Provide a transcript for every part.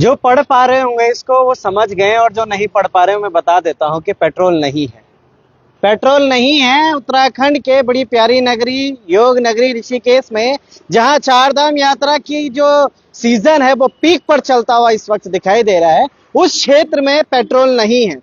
जो पढ़ पा रहे होंगे इसको वो समझ गए, और जो नहीं पढ़ पा रहे हो मैं बता देता हूँ कि पेट्रोल नहीं है। पेट्रोल नहीं है उत्तराखंड के बड़ी प्यारी नगरी योग नगरी ऋषिकेश में, जहां चारधाम यात्रा की जो सीजन है वो पीक पर चलता हुआ इस वक्त दिखाई दे रहा है, उस क्षेत्र में पेट्रोल नहीं है।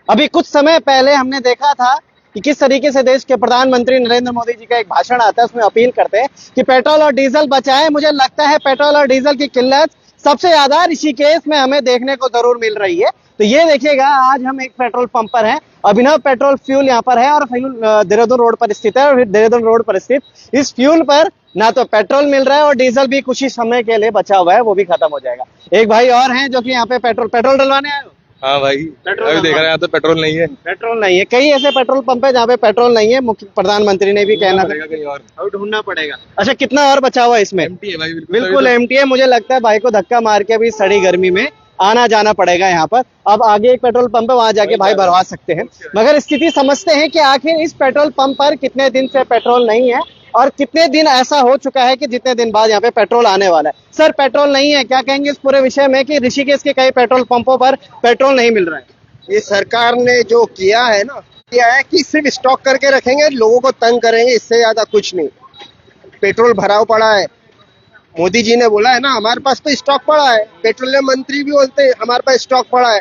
अभी कुछ समय पहले हमने देखा था कि किस तरीके से देश के प्रधानमंत्री नरेंद्र मोदी जी का एक भाषण आता है, उसमें अपील करते हैं कि पेट्रोल और डीजल बचाएं। मुझे लगता है पेट्रोल और डीजल की किल्लत सबसे ज्यादा ऋषिकेश में हमें देखने को जरूर मिल रही है। तो ये देखिएगा, आज हम एक पेट्रोल पंप पर हैं, अभिनव पेट्रोल फ्यूल यहाँ पर है, और फ्यूल देहरादून रोड पर स्थित है। और देहरादून रोड पर स्थित इस फ्यूल पर ना तो पेट्रोल मिल रहा है और डीजल भी कुछ ही समय के लिए बचा हुआ है, वो भी खत्म हो जाएगा। एक भाई और हैं जो कि यहाँ पे पेट्रोल डलवाने आए हो। हाँ भाई, अभी देख रहे हैं यहाँ तो पेट्रोल नहीं है। पेट्रोल नहीं है, कई ऐसे पेट्रोल पंप है जहाँ पे पेट्रोल नहीं है। मुख्य प्रधानमंत्री ने भी कहना था कहीं और ढूंढना पड़ेगा। अच्छा, कितना और बचा हुआ है इसमें? एम्प्टी है भाई, बिल्कुल एम्प्टी है। मुझे लगता है भाई को धक्का मार के भी सड़ी गर्मी में आना जाना पड़ेगा यहाँ पर। अब आगे एक पेट्रोल पंप है, वहां जाके भाई भरवा सकते हैं। मगर स्थिति समझते हैं कि आखिर इस पेट्रोल पंप पर कितने दिन से पेट्रोल नहीं है, और कितने दिन ऐसा हो चुका है कि जितने दिन बाद यहाँ पे पेट्रोल आने वाला है। सर, पेट्रोल नहीं है, क्या कहेंगे इस पूरे विषय में कि ऋषिकेश के कई पेट्रोल पंपों पर पेट्रोल नहीं मिल रहा है? ये सरकार ने जो किया है ना, किया है कि सिर्फ स्टॉक करके रखेंगे, लोगों को तंग करेंगे, इससे ज्यादा कुछ नहीं। पेट्रोल भराव पड़ा है, मोदी जी ने बोला है ना हमारे पास तो स्टॉक पड़ा है, पेट्रोलियम मंत्री भी बोलते हैं हमारे पास स्टॉक पड़ा है।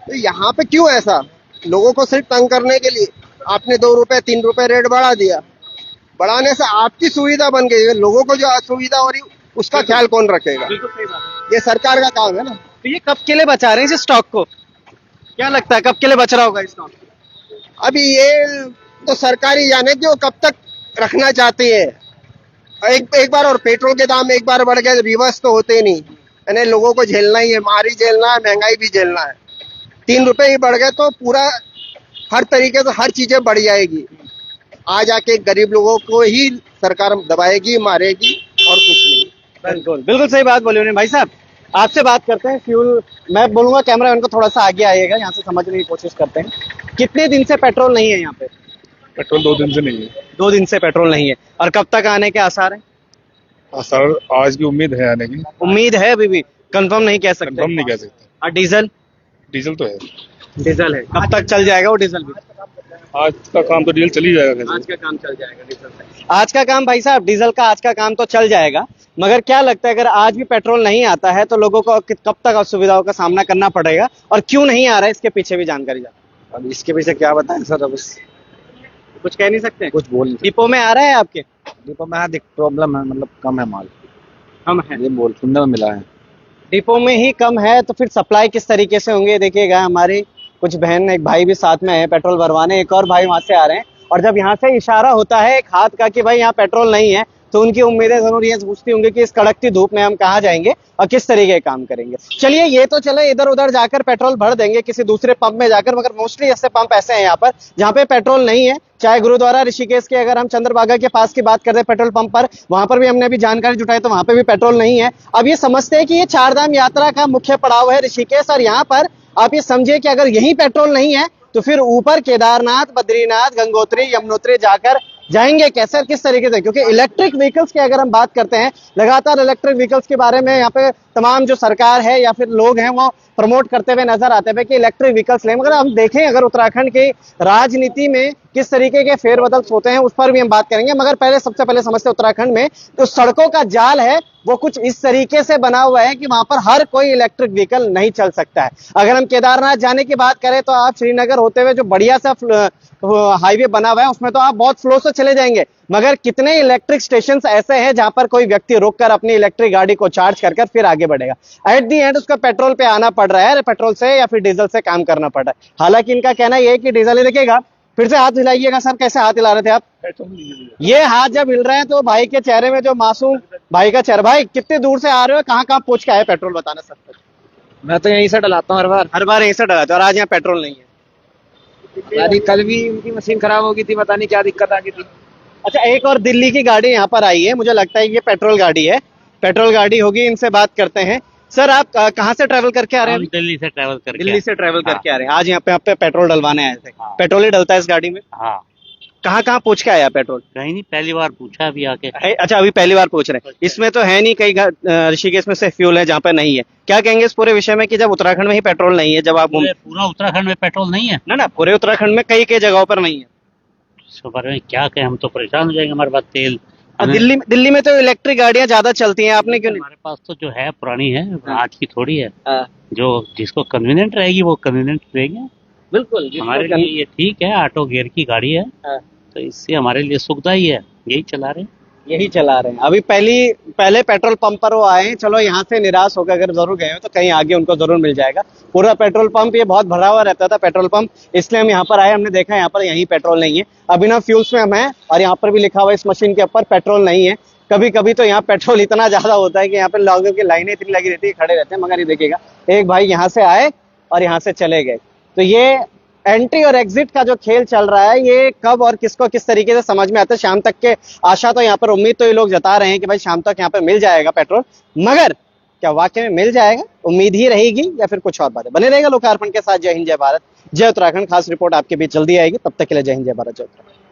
तो यहाँ पे क्यों ऐसा, लोगों को सिर्फ तंग करने के लिए आपने 2 रुपए 3 रुपए रेट बढ़ा दिया। बढ़ाने से आपकी सुविधा बन गई है, लोगों को जो असुविधा हो रही उसका ख्याल कौन रखेगा? ये सरकार का काम है ना। तो ये कब के लिए बचा रहे हैं इस स्टॉक को? क्या लगता है कब के लिए बच रहा होगा स्टॉक? अभी ये तो सरकार ही जाने कि वो कब तक रखना चाहती है। एक बार और पेट्रोल के दाम एक बार बढ़ गए, रिवर्स तो होते नहीं, यानी लोगों को झेलना ही है, मारी झेलना है, महंगाई भी झेलना है। 3 रुपए ही बढ़ गए तो पूरा हर तरीके से हर चीजें बढ़ जाएगी। आज आके गरीब लोगों को ही सरकार दबाएगी, मारेगी, और कुछ नहीं। बिल्कुल बिल्कुल सही बात बोली उन्होंने। भाई साहब, आपसे बात करते हैं। फ्यूल, मैं बोलूंगा कैमरा मैन को थोड़ा सा आगे आइएगा, यहाँ से समझने की कोशिश करते हैं। कितने दिन से पेट्रोल नहीं है यहाँ पे? पेट्रोल 2 दिन से नहीं है। 2 दिन से पेट्रोल नहीं है, और कब तक आने के आसार है? सर, आज की उम्मीद है आने की। उम्मीद है, अभी भी कंफर्म नहीं कह सकते। कंफर्म नहीं कह सकते। और डीजल? डीजल तो है। डीजल है, कब तक चल जाएगा वो डीजल भी? आज का काम तो डीजल चल ही जाएगा। आज का काम चल जाएगा डीजल से। आज का काम भाई साहब, डीजल का आज का काम तो चल जाएगा, मगर क्या लगता है अगर आज भी पेट्रोल नहीं आता है तो लोगों को कब तक असुविधाओं का सामना करना पड़ेगा, और क्यों नहीं आ रहा है इसके पीछे भी जानकारी जाए। अब इसके पीछे क्या बताएं सर, अब कुछ कह नहीं सकते? कुछ बोल नहीं। डिपो में आ रहा है आपके? डिपो में प्रॉब्लम है, मतलब कम है माल, कम है, ये बोल सुनने में मिला है। डिपो में ही कम है, तो फिर सप्लाई किस तरीके से होंगे? देखिएगा, हमारी कुछ बहन, एक भाई भी साथ में है पेट्रोल भरवाने, एक और भाई वहां से आ रहे हैं, और जब यहाँ से इशारा होता है एक हाथ का कि भाई यहाँ पेट्रोल नहीं है, तो उनकी उम्मीदें जरूर ये पूछती होंगी कि इस कड़कती धूप में हम कहाँ जाएंगे और किस तरीके का काम करेंगे। चलिए, ये तो चले, इधर उधर जाकर पेट्रोल भर देंगे किसी दूसरे पंप में जाकर, मगर मोस्टली ऐसे पंप ऐसे हैं यहाँ पर जहाँ पे पेट्रोल नहीं है। चाहे गुरुद्वारा ऋषिकेश के, अगर हम चंद्रभागा के पास की बात करते हैं पेट्रोल पंप पर, वहां पर भी हमने अभी जानकारी जुटाई तो वहां पे भी पेट्रोल नहीं है। अब ये समझते हैं कि ये चारधाम यात्रा का मुख्य पड़ाव है ऋषिकेश, और यहाँ पर आप ये समझिए कि अगर यही पेट्रोल नहीं है तो फिर ऊपर केदारनाथ, बद्रीनाथ, गंगोत्री, यमुनोत्री जाकर जाएंगे कैसे, किस तरीके से? क्योंकि इलेक्ट्रिक व्हीकल्स की अगर हम बात करते हैं, लगातार इलेक्ट्रिक व्हीकल्स के बारे में यहाँ पे तमाम जो सरकार है या फिर लोग हैं वो प्रमोट करते हुए नजर आते हैं कि इलेक्ट्रिक व्हीकल्स लें। मगर हम देखें अगर उत्तराखंड की राजनीति में किस तरीके के फेरबदल होते हैं, उस पर भी हम बात करेंगे। मगर पहले, सबसे पहले समझते हैं उत्तराखंड में जो सड़कों का जाल है वो कुछ इस तरीके से बना हुआ है कि वहां पर हर कोई इलेक्ट्रिक व्हीकल नहीं चल सकता है। अगर हम केदारनाथ जाने की बात करें तो आप श्रीनगर होते हुए जो बढ़िया सा हाईवे बना हुआ है उसमें तो आप बहुत फ्लो से चले जाएंगे, मगर कितने इलेक्ट्रिक स्टेशन ऐसे हैं जहां पर कोई व्यक्ति रुककर अपनी इलेक्ट्रिक गाड़ी को चार्ज कर फिर आगे बढ़ेगा। एट दी एंड उसको पेट्रोल पे आना पड़ रहा है, पेट्रोल से या फिर डीजल से काम करना पड़ रहा है। हालांकि इनका कहना यह है कि डीजल ही दिखेगा। फिर से हाथ हिलाइएगा सर, कैसे हाथ हिला रहे थे आप? ये हाथ जब हिल रहे हैं तो भाई के चेहरे में जो मासूम भाई का चेहरा। भाई, कितने दूर से आ रहे हो, कहाँ कहाँ पहुंच के आए पेट्रोल, बताना सर। मैं तो यहीं से डलाता हूँ हर बार यहीं से डलाते हो, और आज यहाँ पेट्रोल नहीं है। यानी कल भी उनकी मशीन खराब हो गई थी, पता नहीं क्या दिक्कत आ गई थी। अच्छा, एक और दिल्ली की गाड़ी यहाँ पर आई है, मुझे लगता है ये पेट्रोल गाड़ी है, पेट्रोल गाड़ी होगी। इनसे बात करते हैं। सर, आप कहाँ से ट्रैवल करके आ रहे हैं? दिल्ली से ट्रैवल करके करके आ रहे हैं। आज यहाँ पे पेट्रोल डलवाने आए थे। पेट्रोल ही डलता है इस गाड़ी में? हाँ। कहाँ कहाँ पूछ के आया पेट्रोल? कहीं नहीं, पहली बार पूछा अभी आके। अच्छा, अभी पहली बार पूछ रहे हैं। इसमें तो है नहीं, कई ऋषिकेश में से फ्यूल है जहाँ पे नहीं है। क्या कहेंगे इस पूरे विषय में कि जब उत्तराखंड में ही पेट्रोल नहीं है, जब आप पूरा उत्तराखंड में पेट्रोल नहीं है, ना पूरे उत्तराखंड में कई कई जगहों पर नहीं है। इसके बारे में क्या कहें, हम तो परेशान हो जाएंगे। हमारे पास तेल दिल्ली में तो इलेक्ट्रिक गाड़ियां ज्यादा चलती हैं, आपने क्यों नहीं? हमारे पास तो जो है पुरानी है, आज की थोड़ी है। हाँ, जो जिसको कन्वीनियंट रहेगी वो कन्वीनियंट रहेगी। बिल्कुल हमारे लिए ये ठीक है, ऑटो गियर की गाड़ी है, हाँ, तो इससे हमारे लिए सुविधा ही है, यही चला रहे हैं। यही चला रहे हैं। अभी पहले पेट्रोल पंप पर वो आए हैं, चलो यहाँ से निराश होकर अगर जरूर गए हो तो कहीं आगे उनको जरूर मिल जाएगा। पूरा पेट्रोल पंप ये बहुत भरा हुआ रहता था पेट्रोल पंप, इसलिए हम यहाँ पर आए। हमने देखा यहाँ पर यहीं पेट्रोल नहीं है। अभिनव फ्यूल्स में हम हैं और यहाँ पर भी लिखा हुआ है इस मशीन के ऊपर पेट्रोल नहीं है। कभी कभी तो यहाँ पेट्रोल इतना ज्यादा होता है कि यहाँ पे लोगों की लाइनें इतनी लगी रहती है, खड़े रहते हैं। मगर ये देखिएगा, एक भाई यहाँ से आए और यहाँ से चले गए। तो ये एंट्री और एग्जिट का जो खेल चल रहा है, ये कब और किसको किस तरीके से समझ में आता है। शाम तक के आशा तो यहाँ पर, उम्मीद तो ये लोग जता रहे हैं कि भाई शाम तक यहाँ पर मिल जाएगा पेट्रोल, मगर क्या वाकई में मिल जाएगा? उम्मीद ही रहेगी या फिर कुछ और बात है? बने रहेगा लोकार्पण के साथ। जय हिंद, जय भारत, जय उत्तराखंड। खास रिपोर्ट आपके बीच जल्दी आएगी। तब तक के लिए जय हिंद, जय भारत, जय उत्तराखंड।